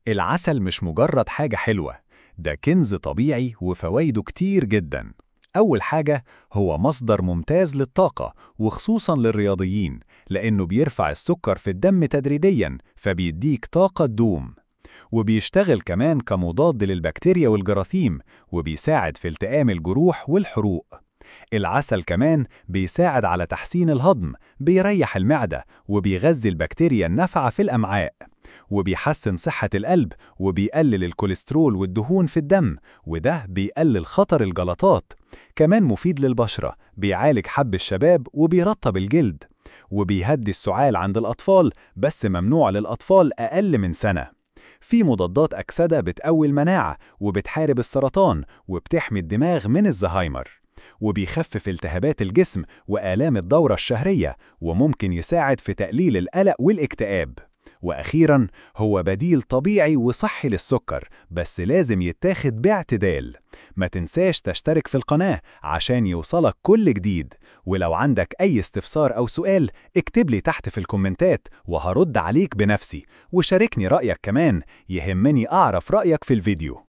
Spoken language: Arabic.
العسل مش مجرد حاجة حلوة، ده كنز طبيعي وفوايده كتير جدا. أول حاجة، هو مصدر ممتاز للطاقة وخصوصا للرياضيين، لأنه بيرفع السكر في الدم تدريجيا فبيديك طاقة تدوم. وبيشتغل كمان كمضاد للبكتيريا والجراثيم، وبيساعد في التئام الجروح والحروق. العسل كمان بيساعد على تحسين الهضم، بيريح المعدة وبيغذي البكتيريا النافعة في الأمعاء، وبيحسن صحة القلب وبيقلل الكوليسترول والدهون في الدم، وده بيقلل خطر الجلطات. كمان مفيد للبشرة، بيعالج حب الشباب وبيرطب الجلد، وبيهدي السعال عند الأطفال، بس ممنوع للأطفال أقل من سنة. في مضادات أكسدة بتقوي المناعة وبتحارب السرطان وبتحمي الدماغ من الزهايمر، وبيخفف التهابات الجسم وآلام الدورة الشهرية، وممكن يساعد في تقليل القلق والاكتئاب. وأخيراً، هو بديل طبيعي وصحي للسكر، بس لازم يتاخد باعتدال. ما تنساش تشترك في القناة عشان يوصلك كل جديد، ولو عندك أي استفسار أو سؤال اكتب لي تحت في الكومنتات وهرد عليك بنفسي، وشاركني رأيك كمان، يهمني أعرف رأيك في الفيديو.